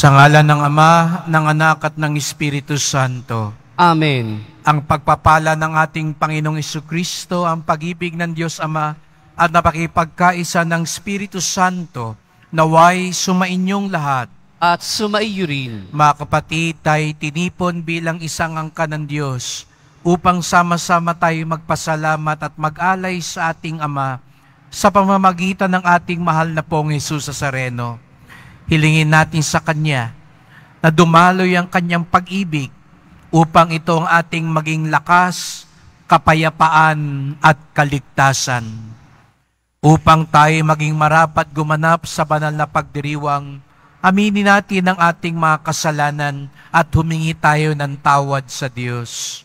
Sa ngalan ng Ama, ng Anak at ng Espiritu Santo. Amen. Ang pagpapala ng ating Panginoong Jesucristo, ang pag-ibig ng Diyos Ama, at napakipagkaisa ng Espiritu Santo, naway sumainyong lahat. At sumaiyo rin. Mga kapatid, tayo tinipon bilang isang angkan ng Diyos upang sama-sama tayo magpasalamat at mag-alay sa ating Ama sa pamamagitan ng ating mahal na pong Jesus Nazareno. Hilingin natin sa Kanya na dumaloy ang Kanyang pag-ibig upang ito ang ating maging lakas, kapayapaan at kaligtasan. Upang tayo maging marapat gumanap sa banal na pagdiriwang, aminin natin ang ating mga kasalanan at humingi tayo ng tawad sa Diyos.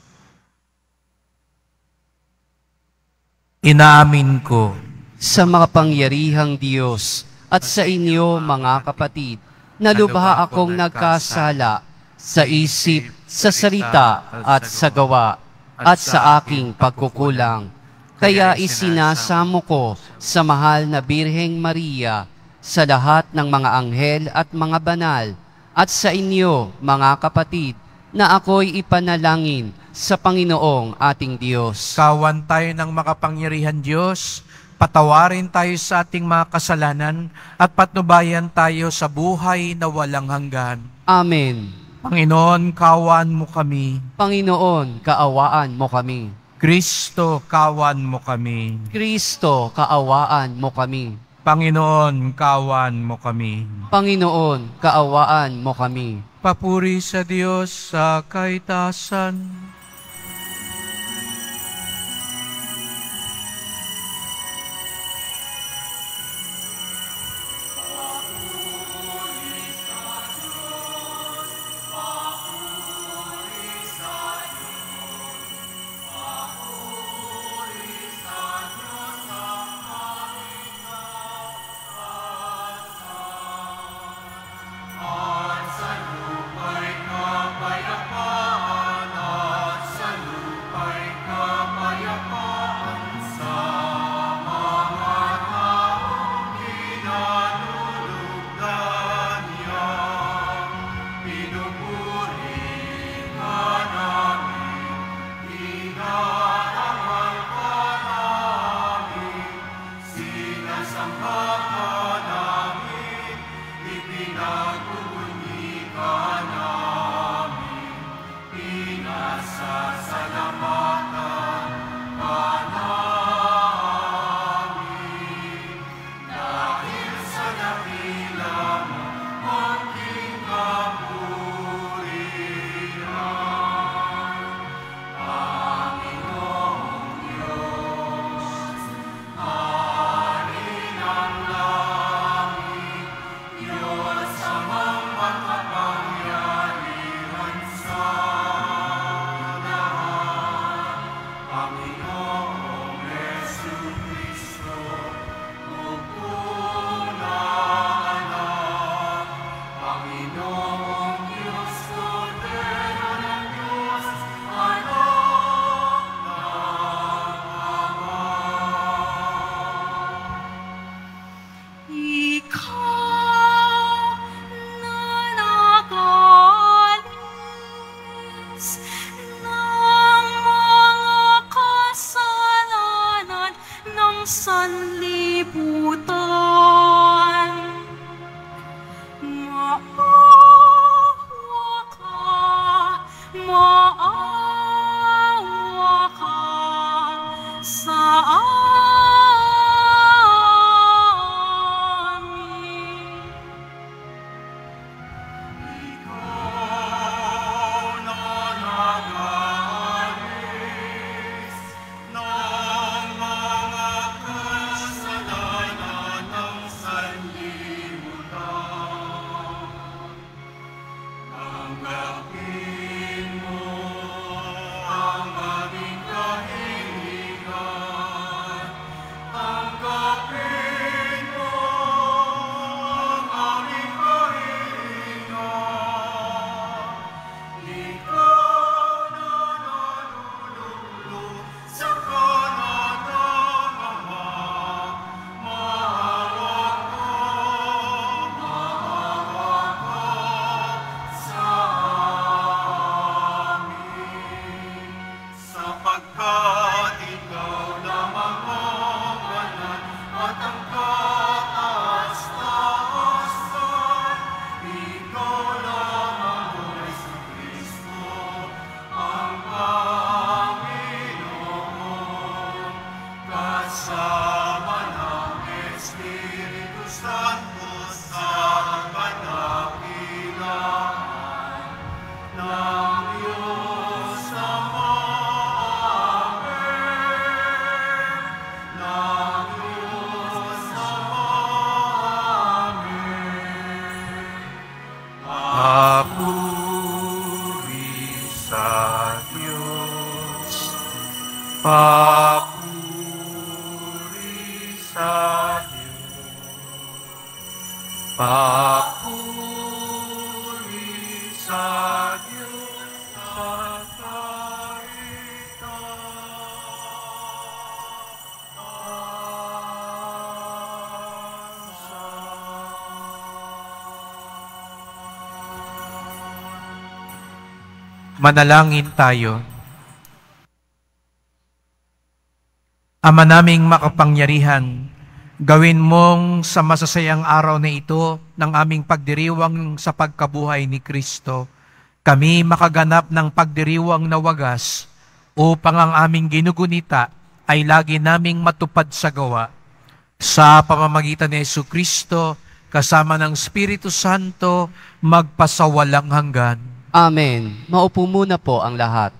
Inaamin ko Sa makapangyarihang Diyos at sa inyo mga kapatid, na lubha akong nagkasala sa isip, sa salita at sa gawa at sa aking pagkukulang. Kaya isinasamo ko sa mahal na Birheng Maria, sa lahat ng mga anghel at mga banal, at sa inyo mga kapatid, na ako'y ipanalangin sa Panginoong ating Diyos. kawan tayo ng makapangyarihan Diyos, patawarin tayo sa ating mga kasalanan at patnubayan tayo sa buhay na walang hanggan. Amen. Panginoon, kawan mo kami. Panginoon, kaawaan mo kami. Kristo, kawan mo kami. Kristo, kaawaan mo kami. Panginoon, kawan mo kami. Panginoon, kaawaan mo kami. Papuri sa Diyos sa kaitasan. Diyos ang Papuri sa Diyos, papuri sa Diyos, papuri sa Diyos sa Manalangin tayo. Ama naming makapangyarihan, gawin mong sa masasayang araw na ito ng aming pagdiriwang sa pagkabuhay ni Kristo, kami makaganap ng pagdiriwang na wagas upang ang aming ginugunita ay lagi naming matupad sa gawa. Sa pamamagitan ni Jesucristo, kasama ng Espiritu Santo, magpasawalang hanggan. Amen. Maupo muna po ang lahat.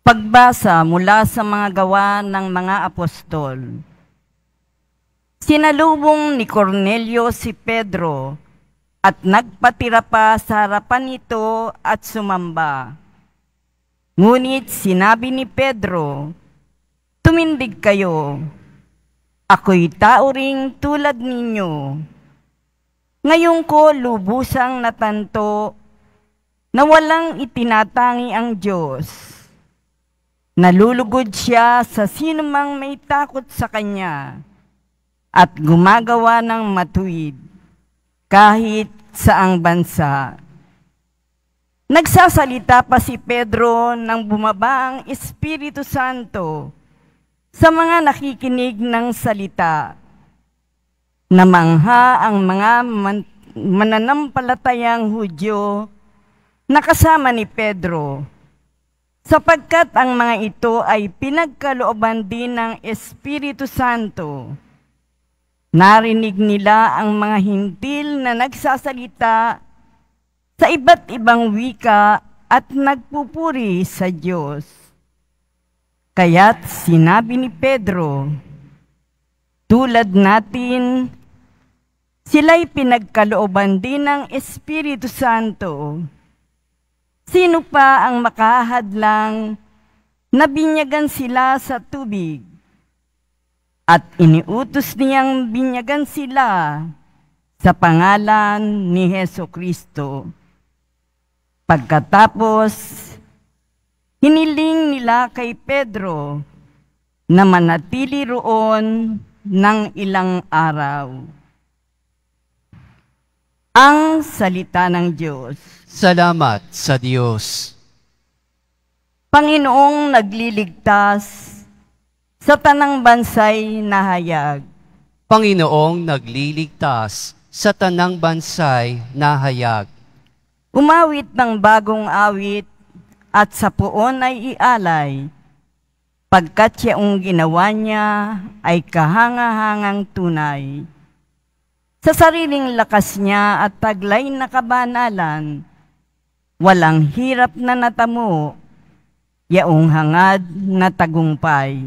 Pagbasa mula sa mga gawa ng mga apostol. Sinalubong ni Cornelio si Pedro at nagpatira pa sa harapan nito at sumamba. Ngunit sinabi ni Pedro, "Tumindig kayo, ako'y tao ring tulad ninyo. Ngayon ko lubusang natanto na walang itinatangi ang Diyos. Nalulugod siya sa sinumang may takot sa Kanya at gumagawa ng matuwid kahit saang bansa." Nagsasalita pa si Pedro nang bumaba ang Espiritu Santo sa mga nakikinig ng salita. Namangha ang mga mananampalatayang Hudyo na kasama ni Pedro, sapagkat ang mga ito ay pinagkalooban din ng Espiritu Santo. Narinig nila ang mga hintil na nagsasalita sa iba't ibang wika at nagpupuri sa Diyos. Kaya't sinabi ni Pedro, "Tulad natin, sila'y pinagkalooban din ng Espiritu Santo. Sino pa ang makahadlang na binyagan sila sa tubig? At iniutos niyang binyagan sila sa pangalan ni Jesucristo." Pagkatapos, hiniling nila kay Pedro na manatili roon ng ilang araw. Ang salita ng Diyos. Salamat sa Diyos. Panginoong nagliligtas sa tanang bansay na hayag. Panginoong nagliligtas sa tanang bansay na hayag. Umawit ng bagong awit at sa puon ay ialay, pagkat yaong ginawa niya ay kahanga-hangang tunay. Sa sariling lakas niya at taglay na kabanalan, walang hirap na natamo, yaong hangad na tagumpay.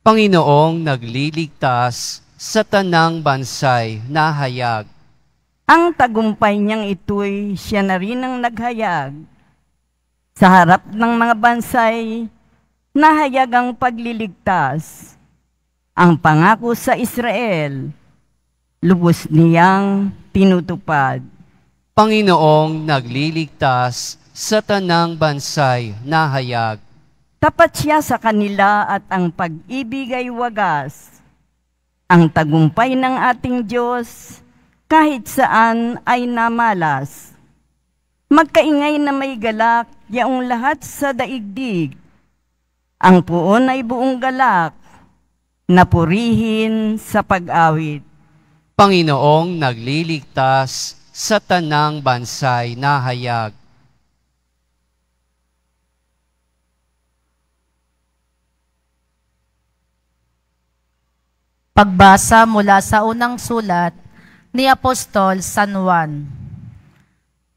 Panginoong nagliligtas sa tanang bansay na hayag. Ang tagumpay niyang ito'y siya na rin ang naghayag. Sa harap ng mga bansay, nahayag ang pagliligtas. Ang pangako sa Israel, lubos niyang tinutupad. Panginoong nagliligtas sa tanang bansay na hayag. Tapat siya sa kanila at ang pag-ibig ay wagas. Ang tagumpay ng ating Diyos, kahit saan ay namalas. Magkaingay na may galak, yaong lahat sa daigdig. Ang puon ay buong galak, napurihin sa pag-awit. Panginoong nagliligtas sa tanang bansay na hayag. Pagbasa mula sa unang sulat ni Apostol San Juan.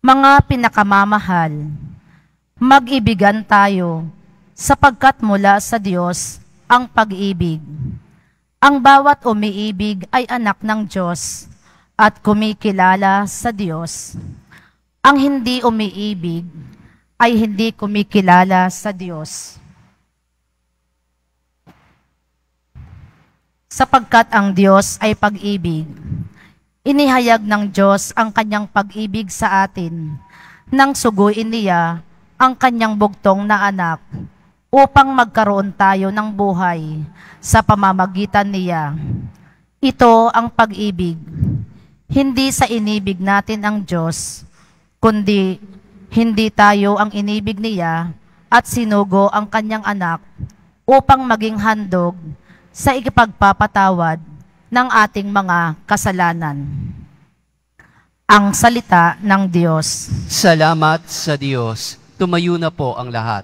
Mga pinakamamahal, mag-ibigan tayo, sapagkat mula sa Diyos ang pag-ibig. Ang bawat umiibig ay anak ng Diyos at kumikilala sa Diyos. Ang hindi umiibig ay hindi kumikilala sa Diyos. Sapagkat ang Diyos ay pag-ibig, inihayag ng Diyos ang kanyang pag-ibig sa atin, nang suguin niya ang kanyang bugtong na anak, upang magkaroon tayo ng buhay sa pamamagitan niya. Ito ang pag-ibig, hindi sa inibig natin ang Diyos, kundi hindi tayo ang inibig niya at sinugo ang kanyang anak upang maging handog sa ikipagpapatawad ng ating mga kasalanan. Ang salita ng Diyos. Salamat sa Diyos. Tumayo na po ang lahat.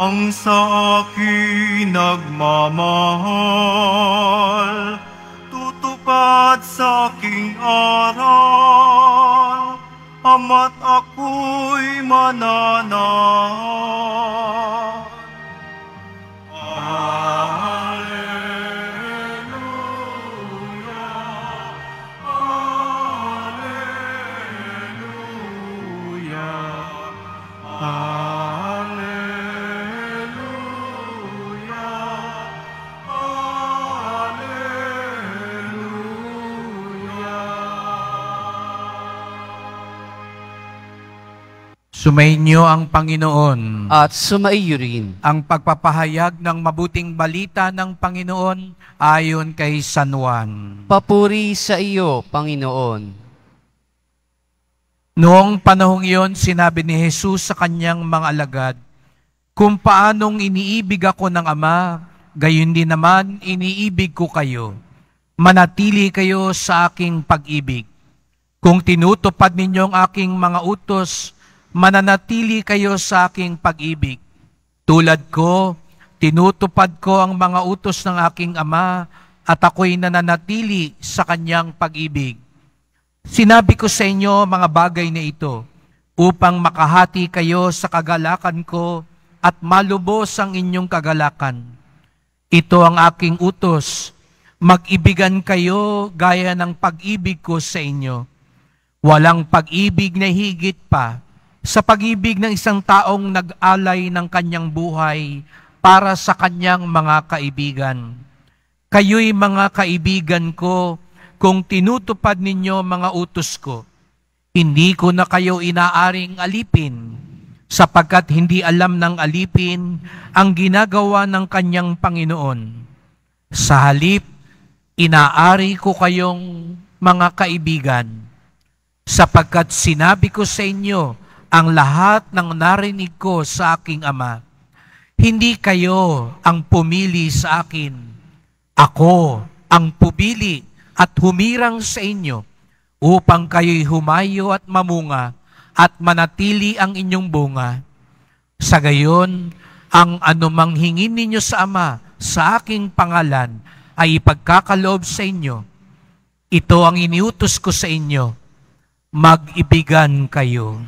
Ang sa akin nagmamahal, tutupad sa aking aral, ama't ako'y mananahan. Sumainyo ang Panginoon. At sumaiyo rin. Ang pagpapahayag ng mabuting balita ng Panginoon ayon kay San Juan. Papuri sa iyo, Panginoon. Noong panahong iyon, sinabi ni Jesus sa kanyang mga alagad, "Kung paanong iniibig ako ng Ama, gayon din naman iniibig ko kayo. Manatili kayo sa aking pag-ibig. Kung tinutupad ninyo ang aking mga utos, mananatili kayo sa aking pag-ibig. Tulad ko, tinutupad ko ang mga utos ng aking Ama at ako'y nananatili sa kanyang pag-ibig. Sinabi ko sa inyo mga bagay na ito upang makahati kayo sa kagalakan ko at malubos ang inyong kagalakan. Ito ang aking utos, mag-ibigan kayo gaya ng pag-ibig ko sa inyo. Walang pag-ibig na higit pa sa pag-ibig ng isang taong nag-alay ng kanyang buhay para sa kanyang mga kaibigan. Kayo'y mga kaibigan ko kung tinutupad ninyo mga utos ko. Hindi ko na kayo inaaring alipin, sapagkat hindi alam ng alipin ang ginagawa ng kanyang Panginoon. Sa halip, inaari ko kayong mga kaibigan, sapagkat sinabi ko sa inyo ang lahat ng narinig ko sa aking Ama. Hindi kayo ang pumili sa akin. Ako ang pumili at humirang sa inyo upang kayo'y humayo at mamunga at manatili ang inyong bunga. Sa gayon, ang anumang hingin ninyo sa Ama sa aking pangalan ay ipagkakaloob sa inyo. Ito ang iniutos ko sa inyo, mag-ibigan kayo.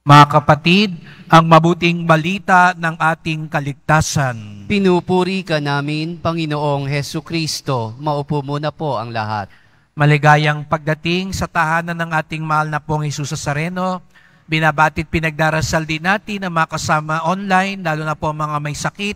Mga kapatid, ang mabuting balita ng ating kaligtasan. Pinupuri ka namin, Panginoong Hesu Kristo. Maupo muna po ang lahat. Maligayang pagdating sa tahanan ng ating mahal na pong Jesus Nazareno. Binabatit pinagdarasal din natin ang mga kasama online, lalo na po mga may sakit,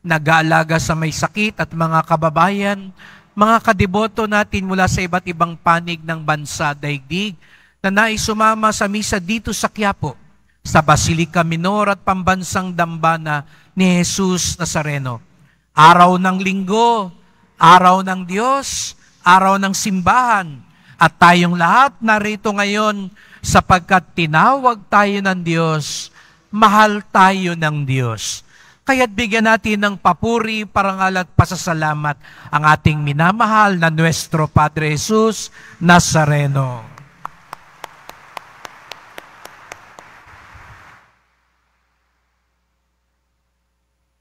nag-aalaga sa may sakit at mga kababayan mga kadiboto natin mula sa iba't ibang panig ng bansa, daigdig, na nais sumama sa misa dito sa Quiapo, sa Basilica Minor at Pambansang Dambana ni Jesus Nazareno. Araw ng linggo, araw ng Diyos, araw ng simbahan, at tayong lahat narito ngayon sapagkat tinawag tayo ng Diyos, mahal tayo ng Diyos. Kaya't bigyan natin ng papuri, parangal at pasasalamat ang ating minamahal na Nuestro Padre Jesus Nazareno.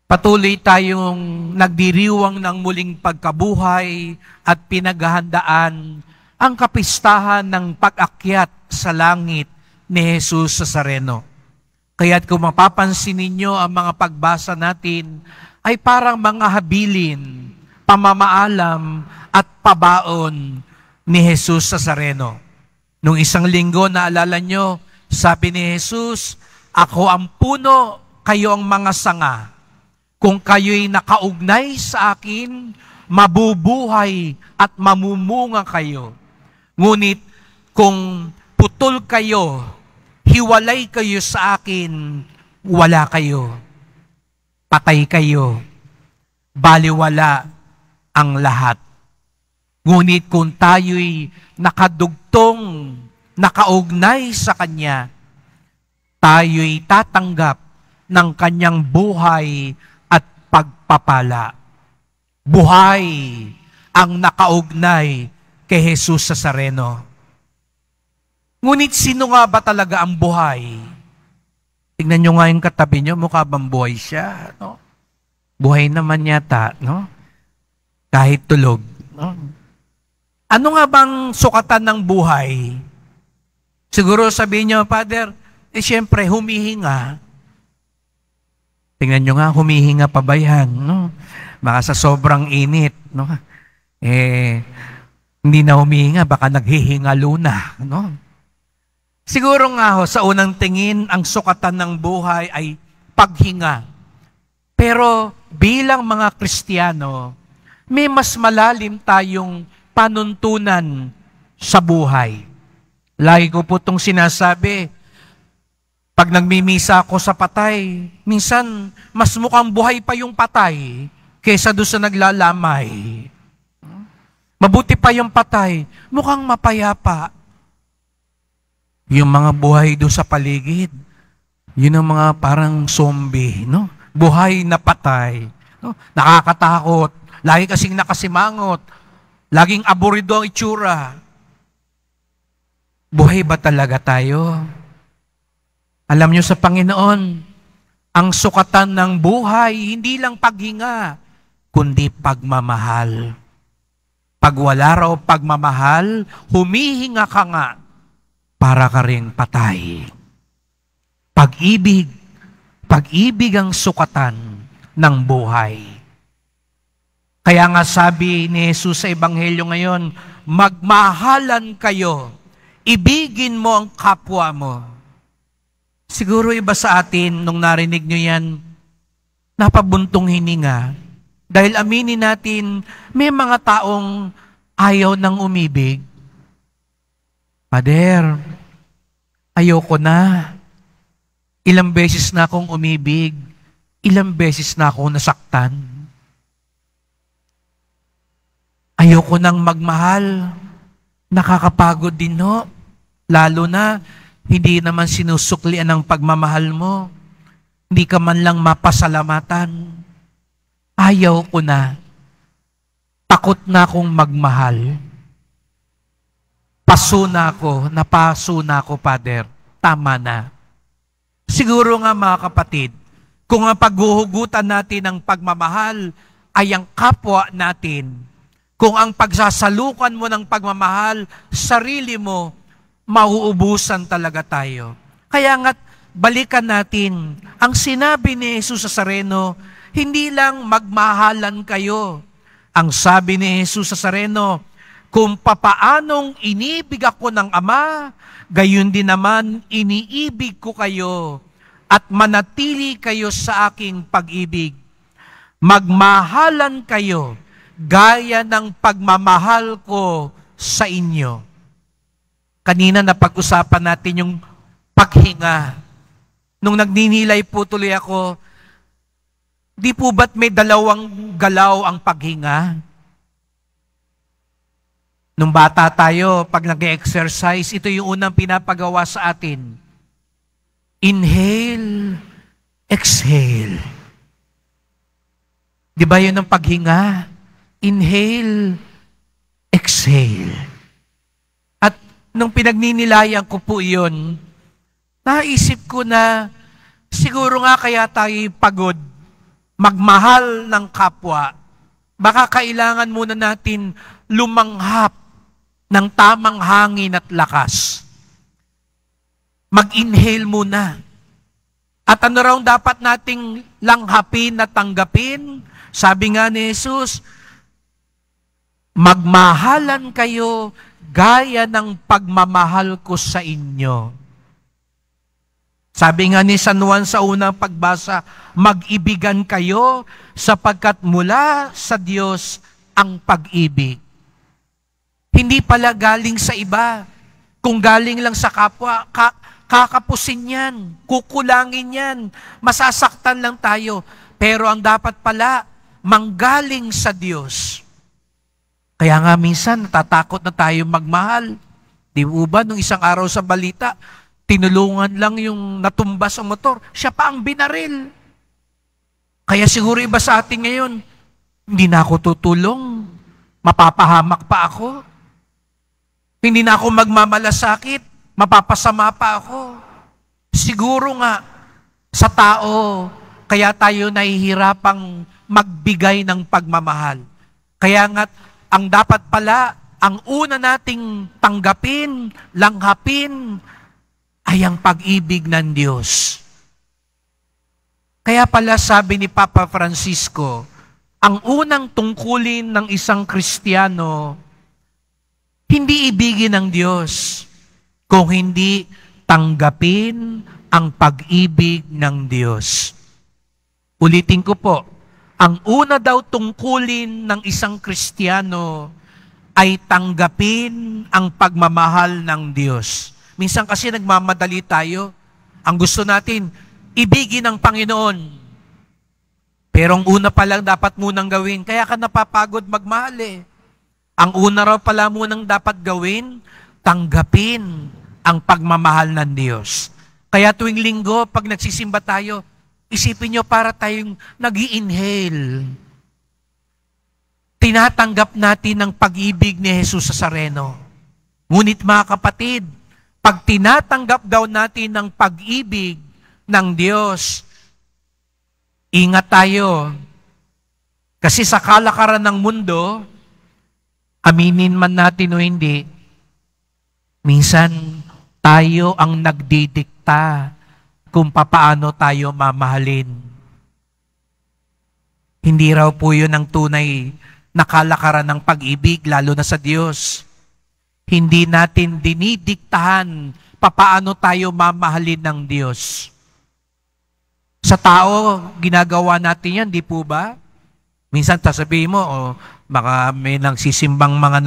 Patuloy tayong nagdiriwang ng muling pagkabuhay at pinaghahandaan ang kapistahan ng pag-akyat sa langit ni Jesus Nazareno. Kaya't kung mapapansin ninyo ang mga pagbasa natin ay parang mga habilin, pamamaalam at pabaon ni Jesus Nazareno. Nung isang linggo, naalala nyo, sabi ni Jesus, "Ako ang puno, kayo ang mga sanga. Kung kayo'y nakaugnay sa akin, mabubuhay at mamumunga kayo. Ngunit kung putol kayo, hiwalay kayo sa akin, wala kayo. Patay kayo. Baliwala ang lahat. Ngunit kung tayo'y nakadugtong, nakaugnay sa Kanya, tayo'y tatanggap ng Kanyang buhay at pagpapala. Buhay ang nakaugnay kay Jesus Nazareno. Ngunit sino nga ba talaga ang buhay? Tingnan nyo nga yung katabi nyo, mukha bang buhay siya? No? Buhay naman yata, no? Kahit tulog. No? Ano nga bang sukatan ng buhay? Siguro sabihin nyo, Father, siyempre humihinga. Tingnan nyo nga, humihinga pa ba yan? No? Baka sa sobrang init, no? Hindi na humihinga, baka naghihingalo na, no? Siguro nga ho, sa unang tingin, ang sukatan ng buhay ay paghinga. Pero bilang mga Kristiyano, may mas malalim tayong panuntunan sa buhay. Lagi ko po itong sinasabi, pag nagmimisa ako sa patay, minsan mas mukhang buhay pa yung patay kaysa doon sa naglalamay. Mabuti pa yung patay, mukhang mapayapa. Yung mga buhay doon sa paligid, yun ang mga parang zombie, no? Buhay na patay, no? Nakakatakot, lagi kasing nakasimangot, laging aburido ang itsura. Buhay ba talaga tayo? Alam nyo sa Panginoon, ang sukatan ng buhay, hindi lang paghinga, kundi pagmamahal. Pag wala raw pagmamahal, humihinga ka nga, para ka ring patay. Pag-ibig ang sukatan ng buhay. Kaya nga sabi ni Jesus sa Ebanghelyo ngayon, magmahalan kayo, ibigin mo ang kapwa mo. Siguro iba sa atin, nung narinig nyo yan, napabuntong hininga. Dahil aminin natin, may mga taong ayaw nang umibig. Pader, ayoko na. Ilang beses na akong umibig. Ilang beses na akong nasaktan. Ayoko nang magmahal. Nakakapagod din, no? Lalo na, hindi naman sinusuklian ng pagmamahal mo. Hindi ka man lang mapasalamatan. Ayaw ko na. Takot na akong magmahal. Paso na ako, napaso na ako, Father. Tama na. Siguro nga mga kapatid, kung ang paghuhugutan natin ng pagmamahal ay ang kapwa natin, kung ang pagsasalukan mo ng pagmamahal, sarili mo, mauubusan talaga tayo. Kaya nga't balikan natin, ang sinabi ni Jesus Nazareno, hindi lang magmahalan kayo. Ang sabi ni Jesus Nazareno, kung papaanong inibig ako ng Ama, gayon din naman iniibig ko kayo at manatili kayo sa aking pag-ibig. Magmahalan kayo, gaya ng pagmamahal ko sa inyo. Kanina napag-usapan natin yung paghinga. Nung nagninilay po tuloy ako, di po ba't may dalawang galaw ang paghinga? Nung bata tayo, pag nag-exercise, ito yung unang pinapagawa sa atin. Inhale, exhale. Di ba yun ang paghinga? Inhale, exhale. At nung pinagninilayan ko po yun, naisip ko na siguro nga kaya tayo pagod magmahal ng kapwa. Baka kailangan muna natin lumanghap ng tamang hangin at lakas. Mag-inhale muna. At ano raw dapat nating langhapin at tanggapin? Sabi nga ni Jesus, magmahalan kayo gaya ng pagmamahal ko sa inyo. Sabi nga ni San Juan sa unang pagbasa, mag-ibigan kayo sapagkat mula sa Diyos ang pag-ibig. Hindi pala galing sa iba. Kung galing lang sa kapwa, kakapusin yan, kukulangin yan, masasaktan lang tayo. Pero ang dapat pala, manggaling sa Diyos. Kaya nga minsan, natatakot na tayo magmahal. Di ba, nung isang araw sa balita, tinulungan lang yung natumba sa motor, siya pa ang binaril. Kaya siguro iba sa atin ngayon, hindi na ako tutulong, mapapahamak pa ako. Hindi na ako magmamalasakit, mapapasama pa ako. Siguro nga, sa tao, kaya tayo nahihirapang magbigay ng pagmamahal. Kaya nga, ang dapat pala, ang una nating tanggapin, langhapin, ay ang pag-ibig ng Diyos. Kaya pala sabi ni Papa Francisco, ang unang tungkulin ng isang Kristiyano, hindi ibigin ng Diyos, kung hindi tanggapin ang pag-ibig ng Diyos. Ulitin ko po, ang una daw tungkulin ng isang Kristiyano ay tanggapin ang pagmamahal ng Diyos. Minsan kasi nagmamadali tayo. Ang gusto natin, ibigin ang Panginoon. Pero ang una pa lang dapat munang gawin, kaya ka napapagod magmahal eh. Ang una raw pala munang dapat gawin, tanggapin ang pagmamahal ng Diyos. Kaya tuwing linggo, pag nagsisimba tayo, isipin nyo para tayong nag-i-inhale. Tinatanggap natin ang pag-ibig ni Jesus sa Nazareno. Ngunit mga kapatid, pag tinatanggap daw natin ang pag-ibig ng Diyos, ingat tayo. Kasi sa kalakaran ng mundo, aminin man natin o hindi, minsan tayo ang nagdidikta kung papaano tayo mamahalin. Hindi raw po yun ang tunay na kalakaran ng pag-ibig, lalo na sa Diyos. Hindi natin dinidiktahan papaano tayo mamahalin ng Diyos. Sa tao, ginagawa natin yan, di po ba? Minsan sasabihin mo, baka may nagsisimbang mga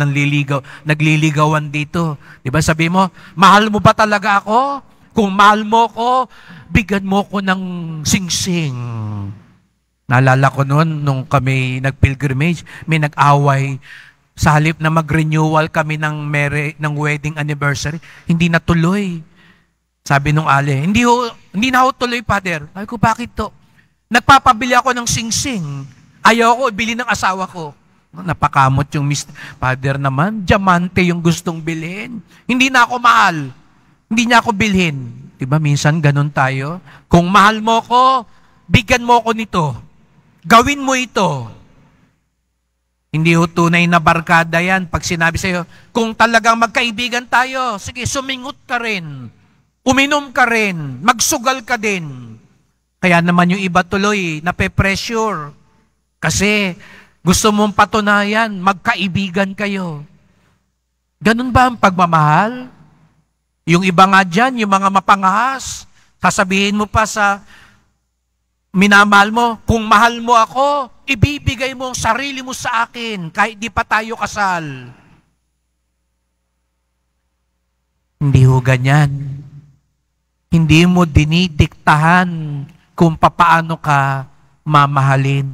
nagliligawan dito. Di ba sabi mo, mahal mo ba talaga ako? Kung mahal mo ko, bigyan mo ko ng singsing. Naalala ko noon, nung kami nag-pilgrimage, may nag-away. Sa halip na mag-renewal kami ng wedding anniversary, hindi natuloy. Sabi nung ale, hindi na ako tuloy, Father. Sabi ko, bakit to? Nagpapabili ako ng singsing. Ayaw ko, ibili ng asawa ko. Napakamot yung Father naman, diamante yung gustong bilhin. Hindi na ako mahal. Hindi niya ako bilhin. Diba minsan ganun tayo? Kung mahal mo ko, bigyan mo ko nito. Gawin mo ito. Hindi ho tunay na barkada yan. Pag sinabi sa'yo, kung talagang magkaibigan tayo, sige, sumingot ka rin. Uminom ka rin. Magsugal ka din. Kaya naman yung iba tuloy, nape-pressure. Kasi gusto mong patunayan, magkaibigan kayo. Ganun ba ang pagmamahal? Yung iba nga dyan, yung mga mapangahas, sasabihin mo pa sa minamahal mo, kung mahal mo ako, ibibigay mo ang sarili mo sa akin kahit di pa tayo kasal. Hindi ho ganyan. Hindi mo dinidiktahan kung papaano ka mamahalin.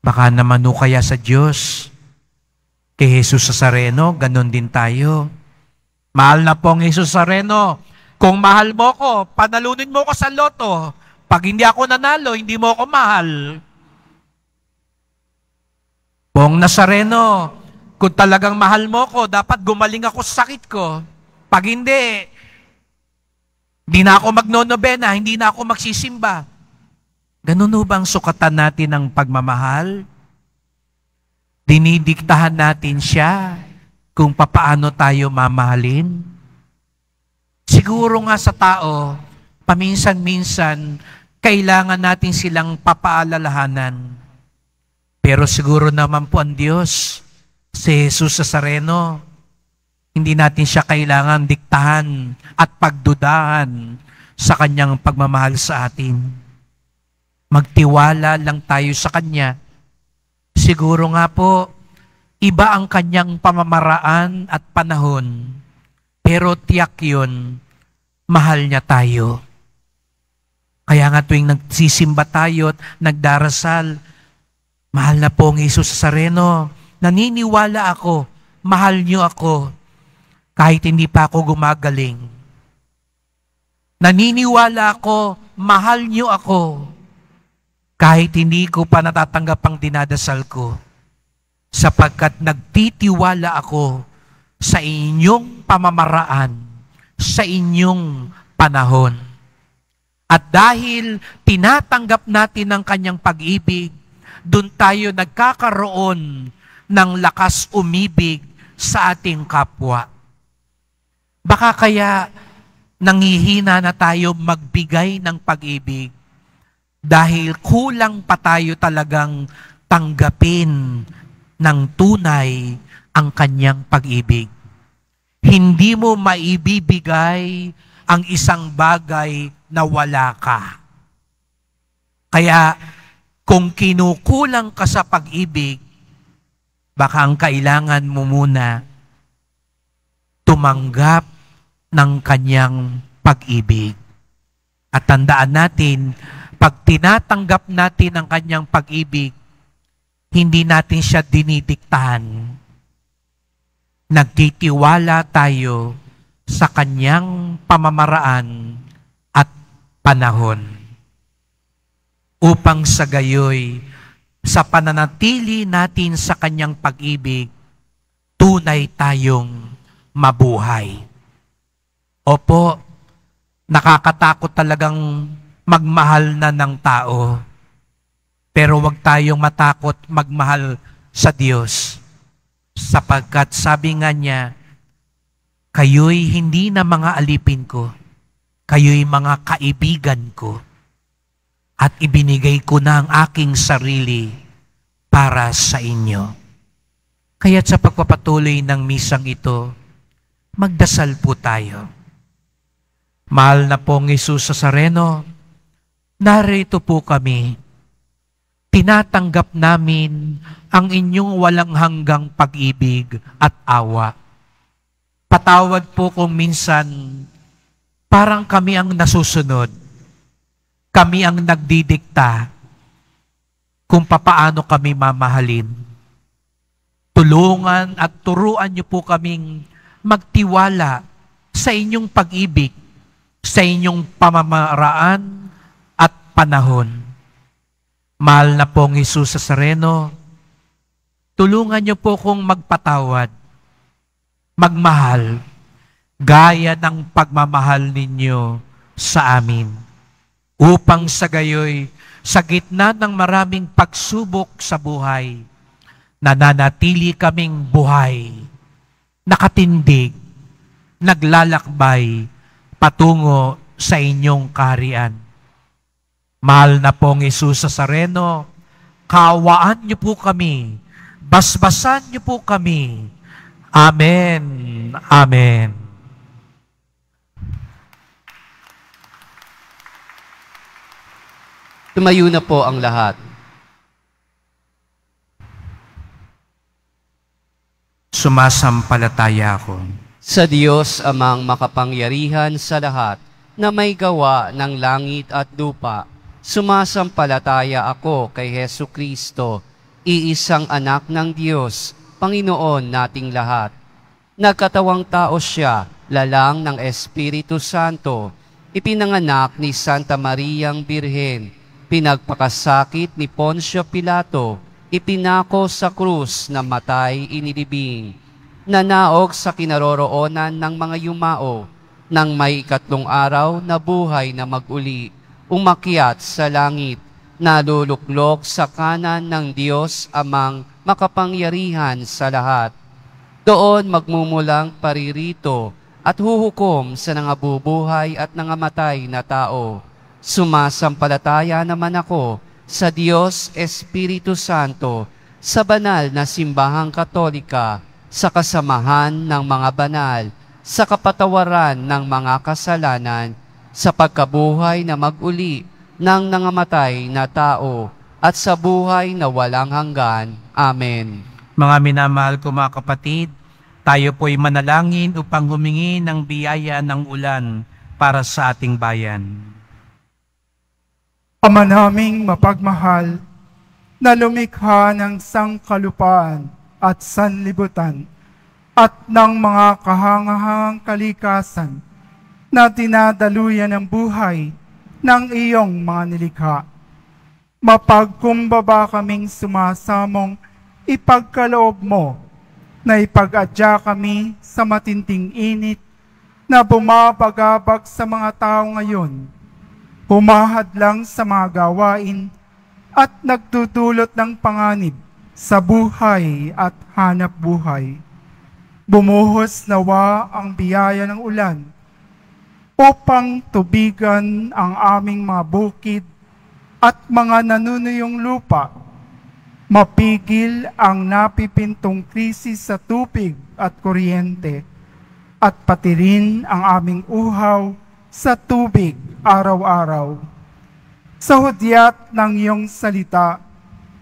Baka naman ho kaya sa Diyos, kay Jesus Nazareno, ganon din tayo. Mahal na pong Jesus Nazareno, kung mahal mo ko, panalunin mo ko sa loto. Pag hindi ako nanalo, hindi mo ako mahal. Pong Nazareno, kung talagang mahal mo ko, dapat gumaling ako sa sakit ko. Pag hindi na ako magnonobena, hindi na ako magsisimba. Ganun ho bang sukatan natin ng pagmamahal? Dinidiktahan natin siya kung papaano tayo mamahalin? Siguro nga sa tao, paminsan-minsan, kailangan natin silang papaalalahanan. Pero siguro naman po ang Diyos, si Jesus Nazareno, hindi natin siya kailangan diktahan at pagdudahan sa kanyang pagmamahal sa atin. Magtiwala lang tayo sa kanya. Siguro nga po, iba ang kanyang pamamaraan at panahon, pero tiyak yun, mahal niya tayo. Kaya nga tuwing nagsisimba tayo at nagdarasal, mahal na po ang Jesus Nazareno, naniniwala ako, mahal niyo ako, kahit hindi pa ako gumagaling. Naniniwala ako, mahal niyo ako, kahit hindi ko pa natatanggap ang dinadasal ko, sapagkat nagtitiwala ako sa inyong pamamaraan, sa inyong panahon. At dahil tinatanggap natin ang kanyang pag-ibig, doon tayo nagkakaroon ng lakas umibig sa ating kapwa. Baka kaya nanghihina na tayo magbigay ng pag-ibig dahil kulang pa tayo talagang tanggapin ng tunay ang kanyang pag-ibig. Hindi mo maibibigay ang isang bagay na wala ka. Kaya kung kinukulang ka sa pag-ibig, baka ang kailangan mo muna tumanggap ng kanyang pag-ibig. At tandaan natin, pag tinatanggap natin ang kanyang pag-ibig, hindi natin siya dinidiktahan. Nagtitiwala tayo sa kanyang pamamaraan at panahon. Upang sa gayoy, sa pananatili natin sa kanyang pag-ibig, tunay tayong mabuhay. Opo, nakakatakot talagang magmahal na ng tao. Pero huwag tayong matakot magmahal sa Diyos. Sapagkat sabi nga niya, kayo'y hindi na mga alipin ko, kayo'y mga kaibigan ko. At ibinigay ko na ang aking sarili para sa inyo. Kaya't sa pagpapatuloy ng misang ito, magdasal po tayo. Mahal na pong Jesus Nazareno, narito po kami. Tinatanggap namin ang inyong walang hanggang pag-ibig at awa. Patawad po kung minsan parang kami ang nasusunod. Kami ang nagdidikta kung papaano kami mamahalin. Tulungan at turuan niyo po kaming magtiwala sa inyong pag-ibig, sa inyong pamamaraan at panahon. Mahal na pong Jesus Nazareno, tulungan niyo po kong magpatawad, magmahal, gaya ng pagmamahal ninyo sa amin. Upang sa gayoy, sa gitna ng maraming pagsubok sa buhay, nananatili kaming buhay, nakatindig, naglalakbay, patungo sa inyong kaharian. Mahal na pong Jesus Nazareno, kaawaan niyo po kami, basbasan niyo po kami. Amen. Amen. Tumayo na po ang lahat. Sumasampalataya ako Sa Diyos amang makapangyarihan sa lahat, na may gawa ng langit at lupa, sumasampalataya ako kay Hesu Kristo, iisang anak ng Diyos, Panginoon nating lahat. Nagkatawang tao siya, lalang ng Espiritu Santo, ipinanganak ni Santa Mariang Birhen, pinagpakasakit ni Poncio Pilato, ipinako sa krus na matay inilibing, nanaog sa kinaroroonan ng mga yumao, nang may ikatlong araw na buhay na mag-uli, umakyat sa langit, naluluklok sa kanan ng Diyos amang makapangyarihan sa lahat. Doon magmumulang paririto at huhukom sa nangabubuhay at nangamatay na tao. Sumasampalataya naman ako sa Diyos Espiritu Santo, sa banal na simbahang Katolika, sa kasamahan ng mga banal, sa kapatawaran ng mga kasalanan, sa pagkabuhay na mag-uli ng nangamatay na tao, at sa buhay na walang hanggan. Amen. Mga minamahal ko mga kapatid, tayo po'y manalangin upang humingi ng biyaya ng ulan para sa ating bayan. Ama naming mapagmahal, na lumikha ng sangkalupaan at sanlibutan at ng mga kahangahangang kalikasan na dinadaluyan ng buhay ng iyong mga nilikha. Mapagkumbaba kaming sumasamong ipagkaloob mo na ipag-adya kami sa matinding init na bumabagabag sa mga tao ngayon, humahadlang sa mga gawain at nagdudulot ng panganib sa buhay at hanap buhay. Bumuhos nawa ang biyaya ng ulan upang tubigan ang aming mga bukid at mga nanunuyong lupa, mapigil ang napipintong krisis sa tubig at kuryente, at pati rin ang aming uhaw sa tubig araw-araw. Sa hudyat ng iyong salita,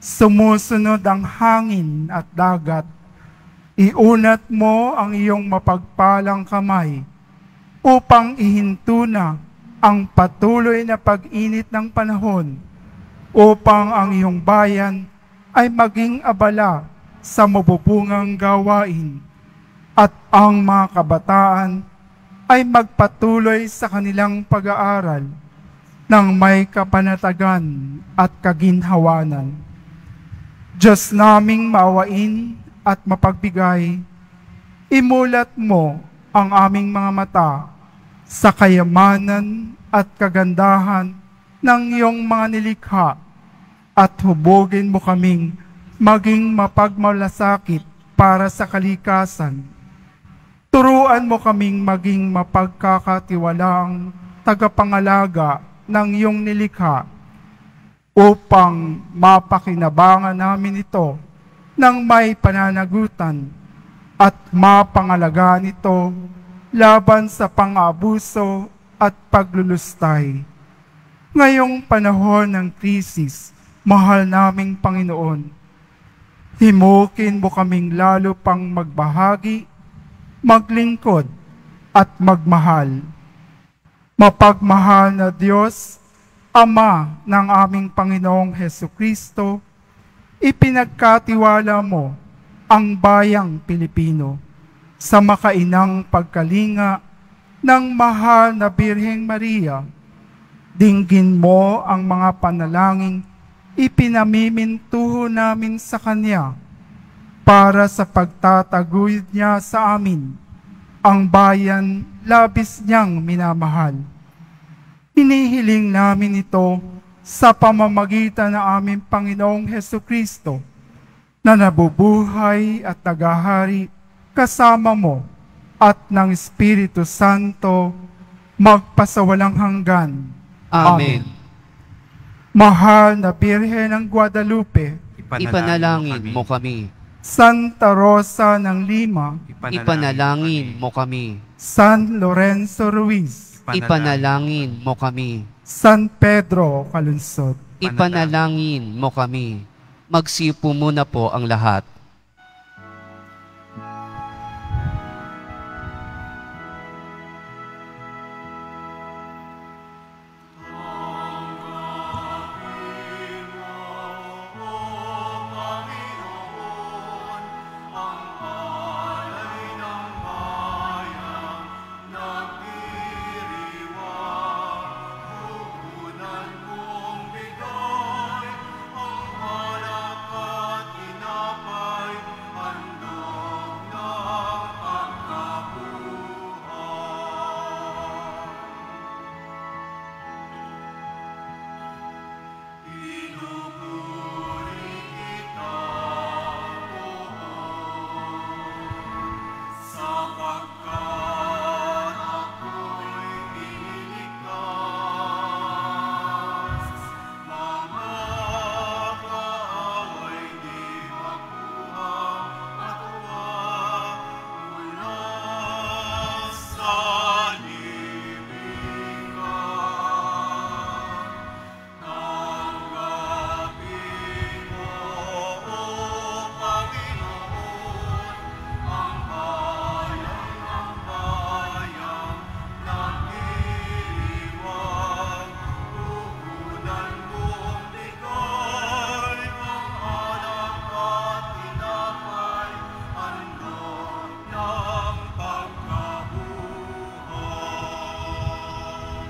sumusunod ang hangin at dagat. Iunat mo ang iyong mapagpalang kamay upang ihinto na ang patuloy na pag-init ng panahon, upang ang iyong bayan ay maging abala sa mabubungang gawain, at ang mga kabataan ay magpatuloy sa kanilang pag-aaral ng may kapanatagan at kaginhawanan. Diyos naming maawain at mapagbigay, imulat mo ang aming mga mata sa kayamanan at kagandahan ng iyong mga nilikha, at hubogin mo kaming maging mapagmalasakit para sa kalikasan. Turuan mo kaming maging mapagkakatiwalaang tagapangalaga ng iyong nilikha, upang mapakinabangan namin ito ng may pananagutan at mapangalagaan ito laban sa pang-aabuso at paglulustay. Ngayong panahon ng krisis, mahal naming Panginoon, himukin mo kaming lalo pang magbahagi, maglingkod, at magmahal. Mapagmahal na Diyos, Ama ng aming Panginoong Hesu Kristo, ipinagkatiwala mo ang bayang Pilipino sa makainang pagkalinga ng mahal na Birheng Maria. Dinggin mo ang mga panalangin ipinamimintuho namin sa Kanya para sa pagtataguyod niya sa amin, ang bayan labis niyang minamahal. Hinihiling namin ito sa pamamagitan ng aming Panginoong Hesu Kristo, na nabubuhay at nagahari kasama mo at ng Espiritu Santo magpasawalang hanggan. Amen. Mahal na Birhen ng Guadalupe, Ipanalangin mo kami. Santa Rosa ng Lima, Ipanalangin mo kami. San Lorenzo Ruiz, Ipanalangin mo kami. San Pedro Calunsod, Ipanalangin mo kami. Magsiupo muna po ang lahat.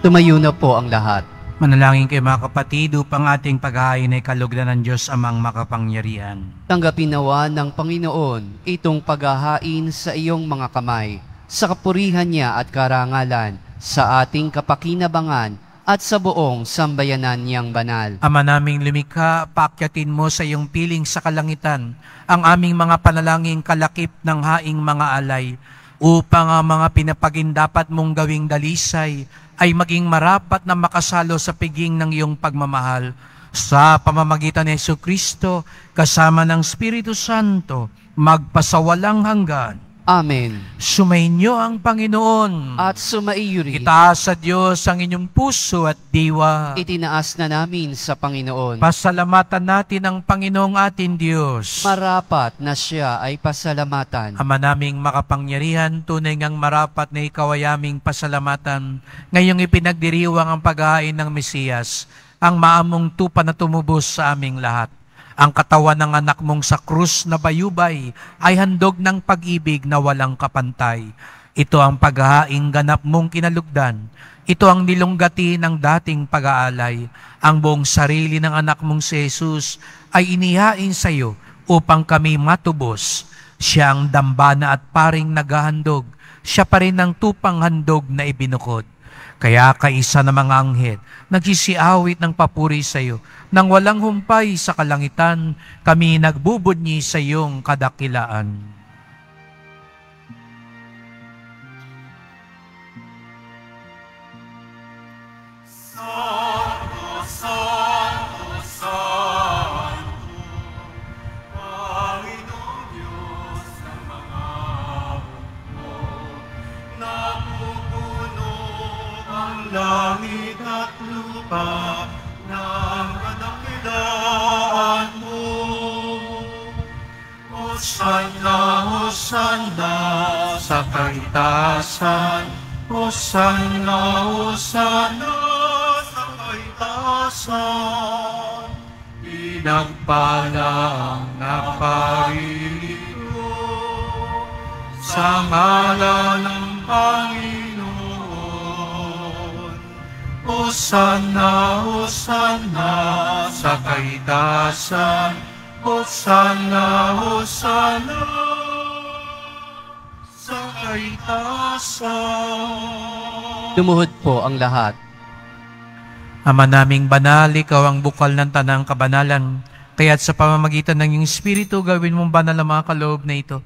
Tumayo na po ang lahat. Manalangin kayo mga kapatid upang ating paghahain ay kalugdan ng Diyos amang makapangyarihan. Tanggapin nawa ng Panginoon itong paghahain sa iyong mga kamay, sa kapurihan niya at karangalan, sa ating kapakinabangan at sa buong sambayanan niyang banal. Ama naming lumikha, paakyatin mo sa iyong piling sa kalangitan ang aming mga panalangin kalakip ng haing mga alay, upang ang mga pinapagindapat mong gawing dalisay ay maging marapat na makasalo sa piging ng iyong pagmamahal. Sa pamamagitan ni Jesucristo, kasama ng Espiritu Santo, magpasawalang hanggan. Amen. Sumainyo ang Panginoon. At sumaiyo rin. Itaas sa Diyos ang inyong puso at diwa. Itinaas na namin sa Panginoon. Pasalamatan natin ang Panginoong ating Diyos. Marapat na siya ay pasalamatan. Ama naming makapangyarihan, tunay ngang marapat na ikaw ay aming pasalamatan. Ngayong ipinagdiriwang ang paghahain ng Mesiyas, ang maamong tupa na tumubos sa aming lahat. Ang katawan ng anak mong sa krus na bayubay ay handog ng pag-ibig na walang kapantay. Ito ang paghahaing ganap mong kinalugdan. Ito ang nilunggati ng dating pag-aalay. Ang buong sarili ng anak mong si Jesus ay inihain sa iyo upang kami matubos. Siya ang dambana at paring naghahandog. Siya pa rin ang tupang handog na ibinukod. Kaya kaisa ng mga anghel, nagsisiawit ng papuri sa iyo. Nang walang humpay sa kalangitan, kami nagbubunyi sa iyong kadakilaan. Santo, Santo, Santo, Panginoong Diyos ng mga hukbo, napupuno ang langit at lupa ng kadakilaan mo. Hosanna, Hosanna sa kaitasan, Hosanna, Hosanna sa kaitasan. Pinagpala ang naparirito sa ngalan ng Panginoon. Hosanna, Hosanna sa kaitasan, Hosanna, Hosanna sa kaitasan. Lumuhod po ang lahat. Ama naming banal, ikaw ang bukal ng tanang kabanalan, kaya't sa pamamagitan ng iyong Espiritu, gawin mong banal ang mga kaloob na ito,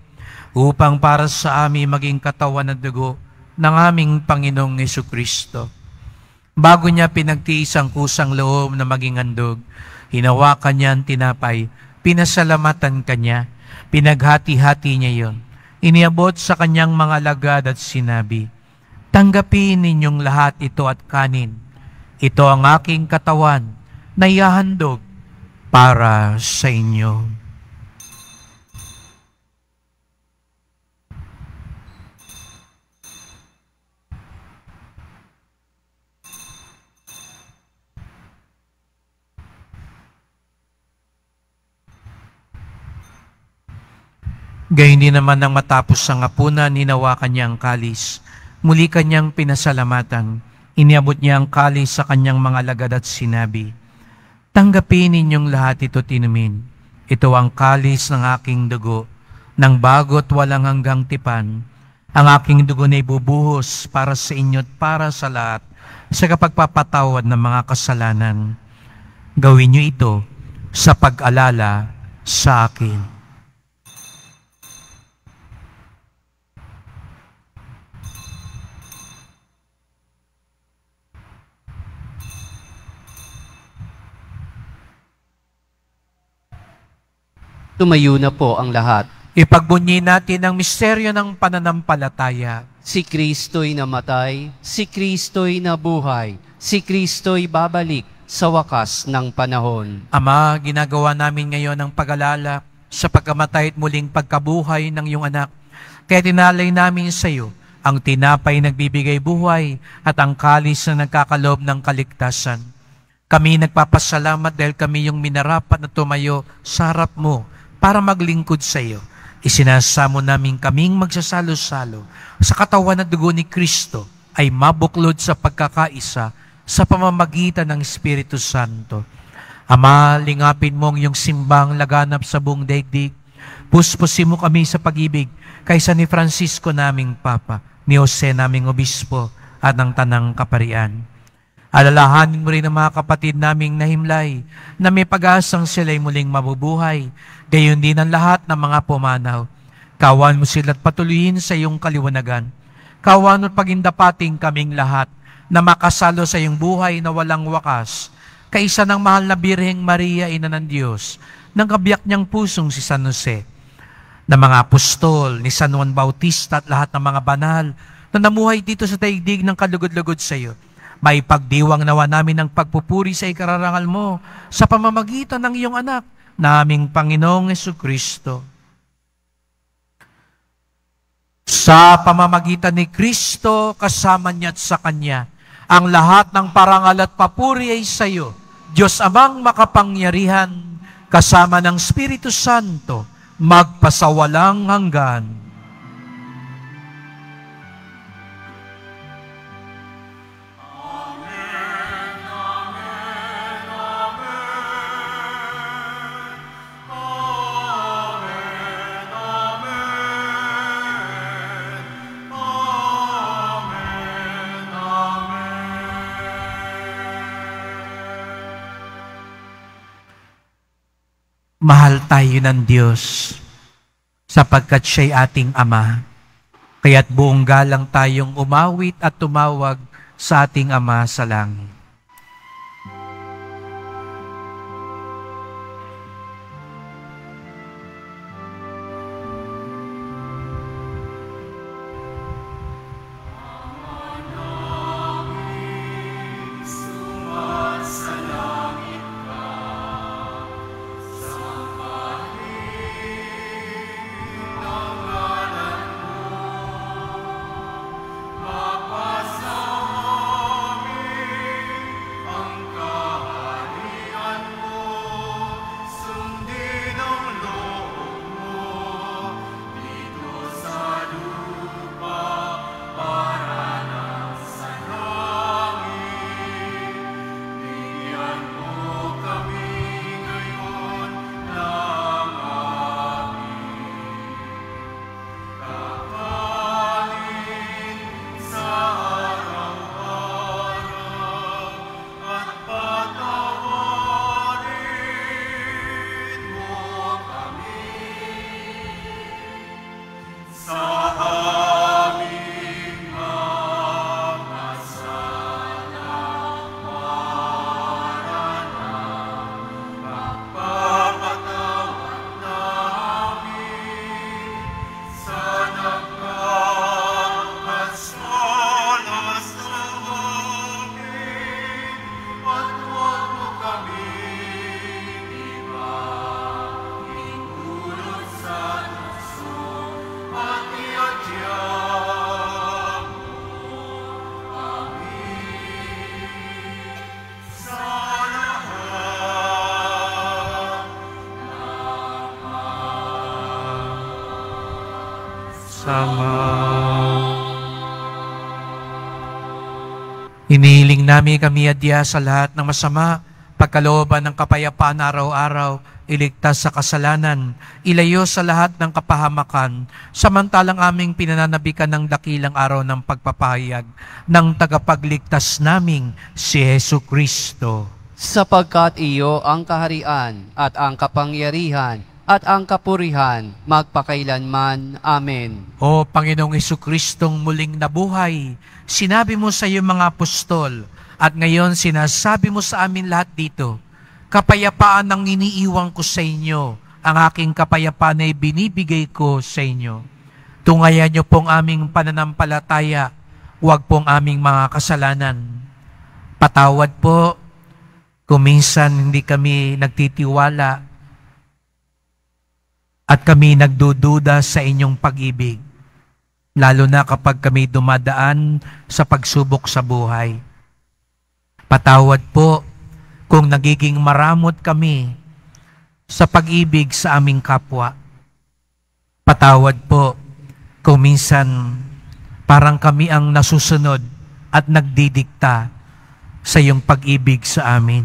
upang para sa amin maging katawan at dugo ng aming Panginoong Jesucristo. Bago niya pinagtiis ang kusang loob na maging handog, hinawakan niya ang tinapay, pinasalamatan kanya, pinaghati-hati niya yon. Iniabot sa kanyang mga lagad at sinabi, "Tanggapin ninyong lahat ito at kanin. Ito ang aking katawan na ihahandog para sa inyo. Gayon din naman nang matapos ang hapunan, hinawakan niya ang kalis. Muli kanyang pinasalamatan. Iniabot niya ang kalis sa kanyang mga alagad at sinabi, "Tanggapin ninyong lahat ito tinumin. Ito ang kalis ng aking dugo, ng bago't walang hanggang tipan. Ang aking dugo na ibubuhos para sa inyo at para sa lahat sa kapagpapatawad ng mga kasalanan. Gawin niyo ito sa pag-alala sa akin." Tumayo na po ang lahat. Ipagbunyi natin ang misteryo ng pananampalataya. Si Kristo'y namatay, si Kristo'y nabuhay, si Kristo'y babalik sa wakas ng panahon. Ama, ginagawa namin ngayon ang pag-alala sa pagkamatay at muling pagkabuhay ng iyong anak. Kaya tinalay namin sa iyo ang tinapay nagbibigay buhay at ang kalis na nagkakaloob ng kaligtasan. Kami nagpapasalamat dahil kami yung minarapat na tumayo sa harap mo para maglingkod sa iyo. Isinasamo namin kaming magsasalo-salo sa katawan at dugo ni Kristo ay mabuklod sa pagkakaisa sa pamamagitan ng Espiritu Santo. Ama, lingapin mo ang iyong simbang laganap sa buong daigdig. Puspusin mo kami sa pag-ibig kaysa ni Francisco naming Papa, ni Jose naming Obispo at ng Tanang Kaparian. Alalahanin mo rin ang mga kapatid naming nahimlay na may pag-asang sila'y muling mabubuhay. Gayon din ang lahat ng mga pumanaw. Kawan mo sila at patuloyin sa iyong kaliwanagan. Kawan mo pagindapating kaming lahat na makasalo sa iyong buhay na walang wakas. Kaisa ng mahal na Birheng Maria, Ina ng Diyos, ng kabiyak niyang pusong si San Jose, ng mga apostol, ni San Juan Bautista at lahat ng mga banal na namuhay dito sa daigdig ng kalugod-lugod sa iyo. May pagdiwang nawa namin ng pagpupuri sa ikararangal mo sa pamamagitan ng iyong anak, naming Panginoong Jesucristo. Sa pamamagitan ni Kristo, kasama niya at sa Kanya, ang lahat ng parangal at papuri ay sa iyo, Diyos Amang makapangyarihan, kasama ng Espiritu Santo, magpasawalang hanggan. Mahal tayo ng Diyos sapagkat siya'y ating Ama. Kaya't buong galang tayong umawit at tumawag sa ating Ama sa langit. sama. Inihiling namin kami adya sa lahat ng masama, pagkalooban ng kapayapaan araw-araw, iligtas sa kasalanan, ilayo sa lahat ng kapahamakan, samantalang aming pinananabikan ng dakilang araw ng pagpapahayag ng tagapagligtas naming si Hesu Kristo. Sapagkat iyo ang kaharian at ang kapangyarihan at ang kapurihan magpakailanman. Amen. O Panginoong Jesucristong muling nabuhay, sinabi mo sa iyong mga apostol at ngayon sinasabi mo sa amin lahat dito, kapayapaan ang iniiwan ko sa inyo, ang aking kapayapaan ay binibigay ko sa inyo. Tungayan niyo pong aming pananampalataya, huwag pong aming mga kasalanan. Patawad po kung minsan hindi kami nagtitiwala at kami nagdududa sa inyong pag-ibig, lalo na kapag kami dumadaan sa pagsubok sa buhay. Patawad po kung nagiging maramot kami sa pag-ibig sa aming kapwa. Patawad po kung minsan parang kami ang nasusunod at nagdidikta sa iyong pag-ibig sa amin.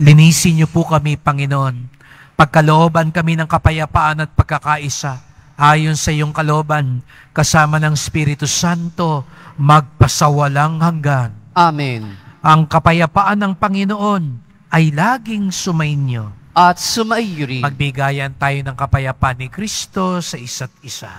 Linisin niyo po kami, Panginoon. Pagkalooban kami ng kapayapaan at pagkakaisa, ayon sa iyong kalooban, kasama ng Espiritu Santo, magpasawalang hanggan. Amen. Ang kapayapaan ng Panginoon ay laging sumainyo. At sumaiyo rin. Magbigayan tayo ng kapayapaan ni Kristo sa isa't isa.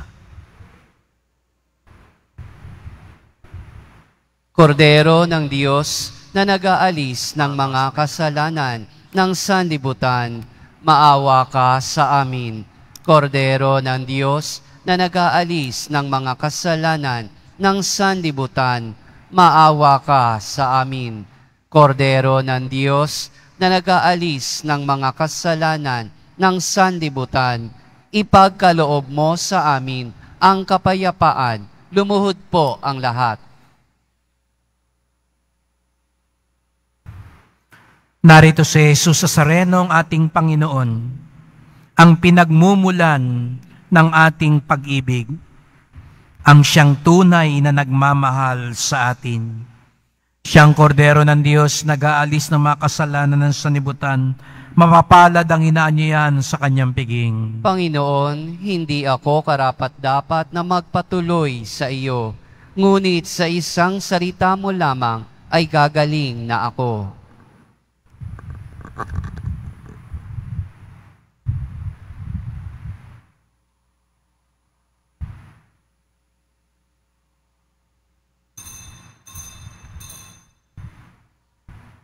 Kordero ng Diyos na nag-aalis ng mga kasalanan ng sanlibutan, maawa ka sa amin. Kordero ng Diyos na nag-aalis ng mga kasalanan ng sanlibutan, maawa ka sa amin. Kordero ng Diyos na nag-aalis ng mga kasalanan ng sanlibutan, ipagkaloob mo sa amin ang kapayapaan. Lumuhod po ang lahat. Narito si Jesus Nazareno, ang ating Panginoon, ang pinagmumulan ng ating pag-ibig, ang siyang tunay na nagmamahal sa atin. Siyang kordero ng Diyos, nag-aalis ng mga kasalanan ng sanlibutan, mapapalad ang inaanyayan sa kanyang piging. Panginoon, hindi ako karapat-dapat na magpatuloy sa iyo, ngunit sa isang salita mo lamang ay gagaling na ako.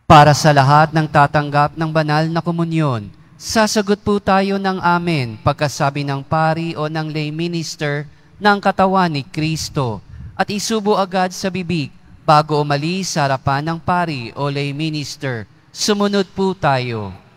Para sa lahat ng tatanggap ng banal na komunyon, sasagot po tayo ng amen pagkasabi ng pari o ng lay minister ng katawan ni Kristo at isubo agad sa bibig bago umalis sa harapan ng pari o lay minister. Sumunod po tayo.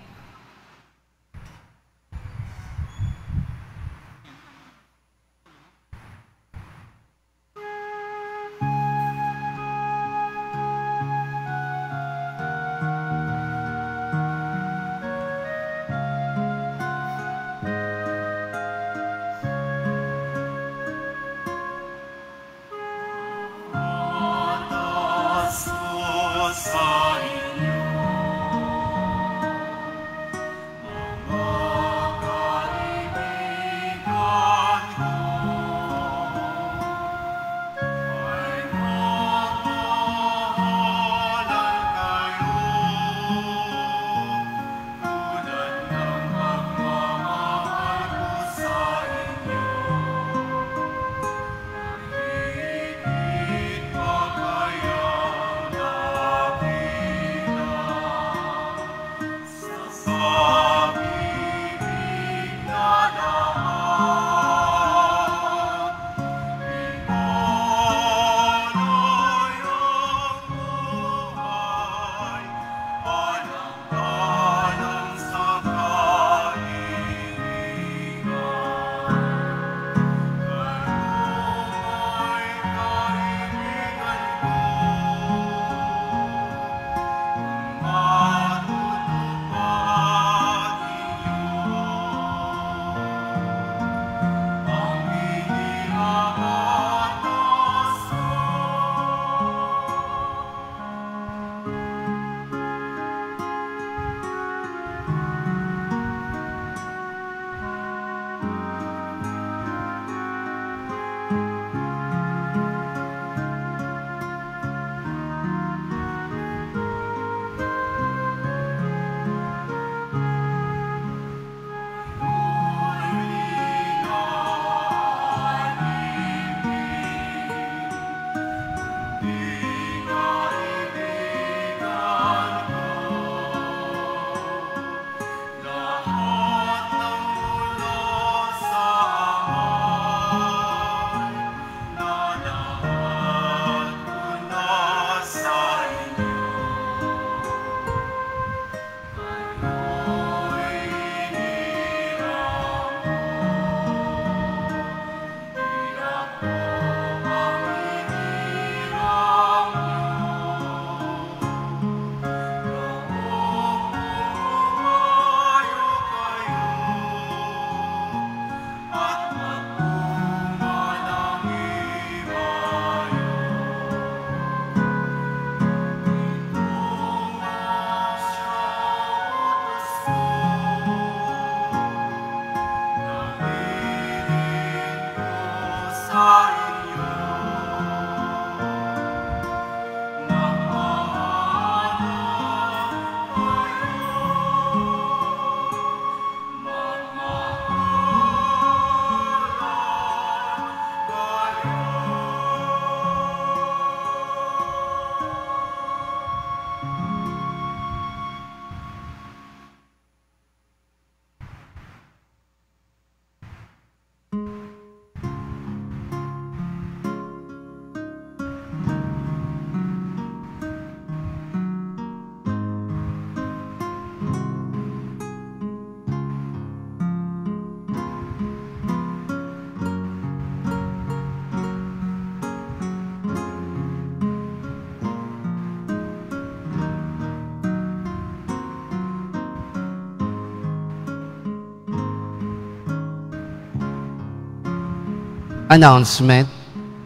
Announcement.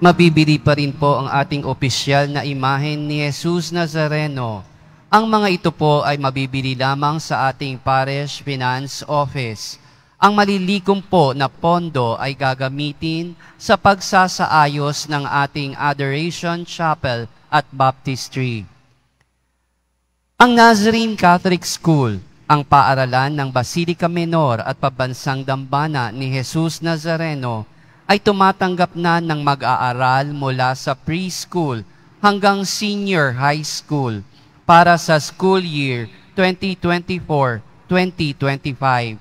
Mabibili pa rin po ang ating opisyal na imahen ni Jesus Nazareno. Ang mga ito po ay mabibili lamang sa ating Parish Finance Office. Ang malilikom po na pondo ay gagamitin sa pagsasaayos ng ating Adoration Chapel at Baptistry. Ang Nazarene Catholic School, ang paaralan ng Basilica Menor at Pambansang Dambana ni Jesus Nazareno, ay tumatanggap na ng mag-aaral mula sa preschool hanggang senior high school para sa school year 2024-2025.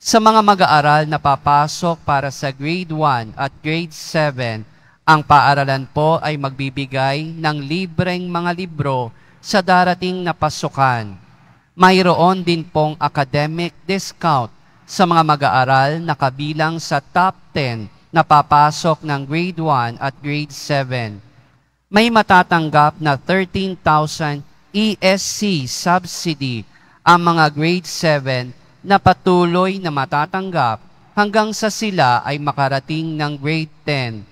Sa mga mag-aaral na papasok para sa grade 1 at grade 7, ang paaralan po ay magbibigay ng libreng mga libro sa darating na pasukan. Mayroon din pong academic discount sa mga mag-aaral na kabilang sa top 10 na papasok ng grade 1 at grade 7. May matatanggap na 13,000 ESC subsidy ang mga grade 7 na patuloy na matatanggap hanggang sa sila ay makarating ng grade 10.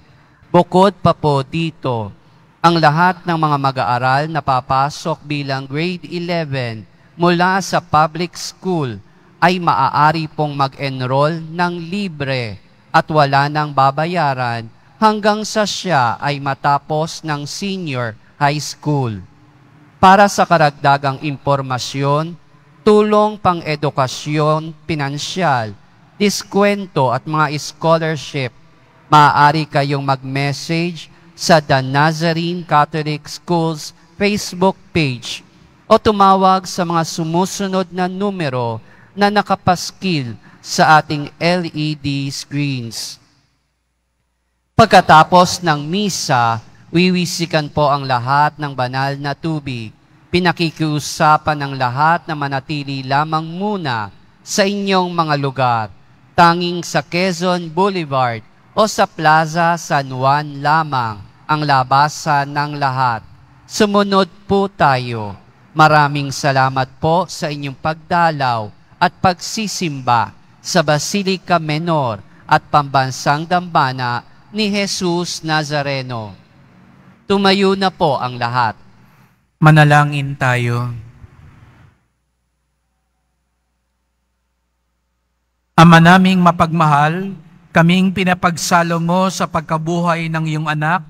Bukod pa po dito, ang lahat ng mga mag-aaral na papasok bilang grade 11 mula sa public school ay maaari pong mag-enroll ng libre at wala nang babayaran hanggang sa siya ay matapos ng senior high school. Para sa karagdagang impormasyon, tulong pang-edukasyon, pinansyal, diskwento at mga scholarship, maaari kayong mag-message sa The Nazarene Catholic Schools Facebook page o tumawag sa mga sumusunod na numero na nakapaskil sa ating LED screens. Pagkatapos ng misa, wiwisikan po ang lahat ng banal na tubig. Pinakikiusapan ng lahat na manatili lamang muna sa inyong mga lugar, tanging sa Quezon Boulevard o sa Plaza San Juan lamang ang labasan ng lahat. Sumunod po tayo. Maraming salamat po sa inyong pagdalaw at pagsisimba sa Basilica Menor at Pambansang Dambana ni Jesus Nazareno. Tumayo na po ang lahat. Manalangin tayo. Ama naming mapagmahal, kaming pinapagsalo mo sa pagkabuhay ng iyong anak,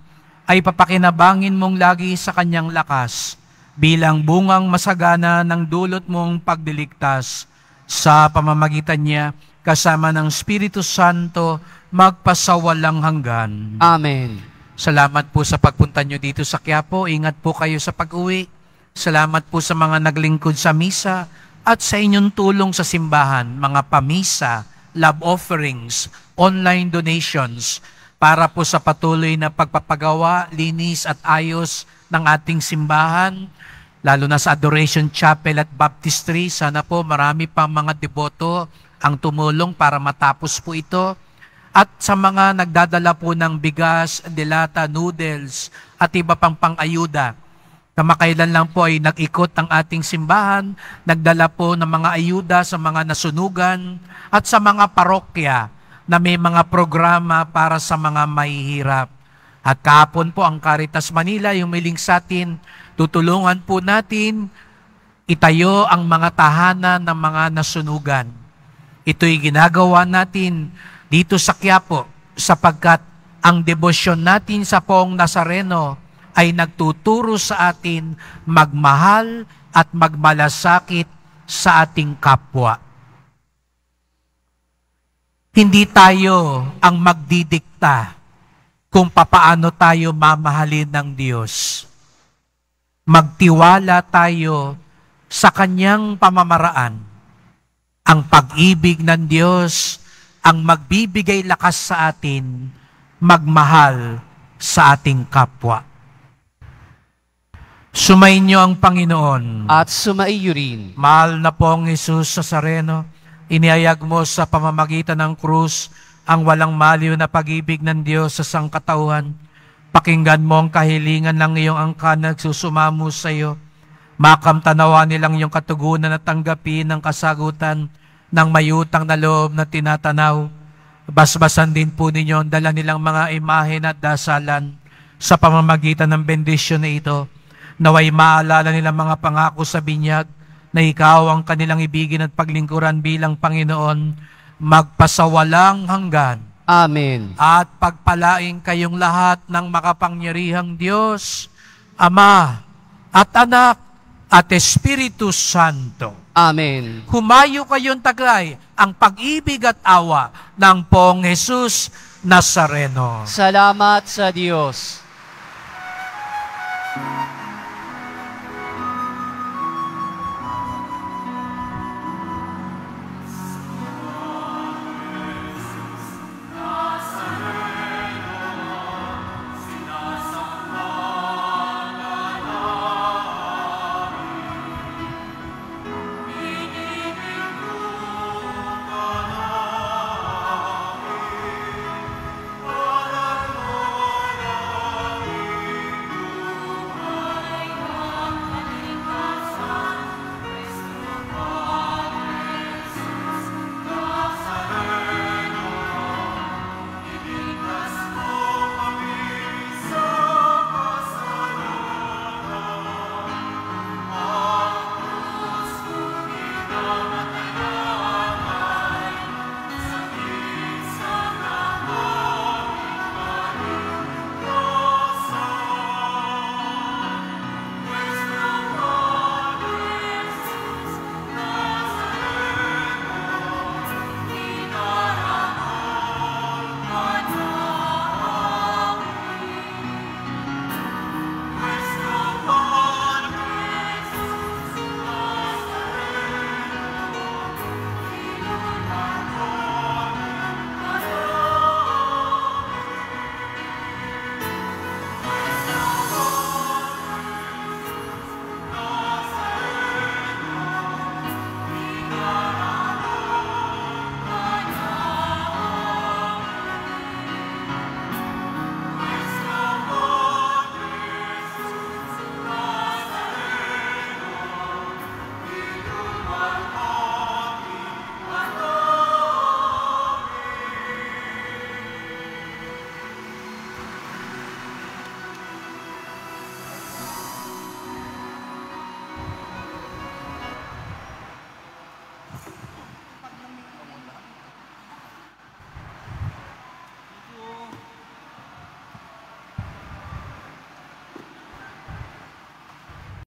ay papakinabangin mong lagi sa kanyang lakas, bilang bungang masagana ng dulot mong pagdiligtas. Sa pamamagitan niya, kasama ng Espiritu Santo, magpasawalang hanggan. Amen. Salamat po sa pagpunta nyo dito sa Quiapo. Ingat po kayo sa pag-uwi. Salamat po sa mga naglingkod sa misa at sa inyong tulong sa simbahan, mga pamisa, love offerings, online donations, para po sa patuloy na pagpapagawa, linis at ayos ng ating simbahan, lalo na sa Adoration Chapel at Baptistry. Sana po marami pang mga deboto ang tumulong para matapos po ito. At sa mga nagdadala po ng bigas, delata, noodles, at iba pang pang-ayuda. Kamakailan lang po ay nag-ikot ang ating simbahan, nagdala po ng mga ayuda sa mga nasunugan at sa mga parokya na may mga programa para sa mga mahihirap. At kahapon po ang Caritas Manila, yung miling sa atin, tutulungan po natin itayo ang mga tahanan ng mga nasunugan. Ito'y ginagawa natin dito sa Quiapo sapagkat ang debosyon natin sa Poong Nazareno ay nagtuturo sa atin magmahal at magmalasakit sa ating kapwa. Hindi tayo ang magdidikta kung papaano tayo mamahalin ng Diyos. Magtiwala tayo sa Kanyang pamamaraan. Ang pag-ibig ng Diyos ang magbibigay lakas sa atin, magmahal sa ating kapwa. Sumainyo ang Panginoon. At sumaiyo rin. Mahal na pong Jesus Nazareno, inihayag mo sa pamamagitan ng krus ang walang maliw na pag-ibig ng Diyos sa sangkatauhan. Pakinggan mo ang kahilingan ng iyong angkan na nagsusumamo sa iyo. Makamtanawa nilang iyong katugunan at tanggapin ang kasagutan ng mayutang na loob na tinatanaw. Basbasan din po ninyo ang dala nilang mga imahen at dasalan sa pamamagitan ng bendisyon na ito. Naway maalala nilang mga pangako sa binyag na ikaw ang kanilang ibigin at paglingkuran bilang Panginoon magpasawalang hanggan. Amen. At pagpalaing kayong lahat ng makapangyarihang Diyos, Ama at Anak at Espiritu Santo. Amen. Humayo kayong taglay ang pag-ibig at awa ng Poong Jesus Nazareno. Salamat sa Diyos.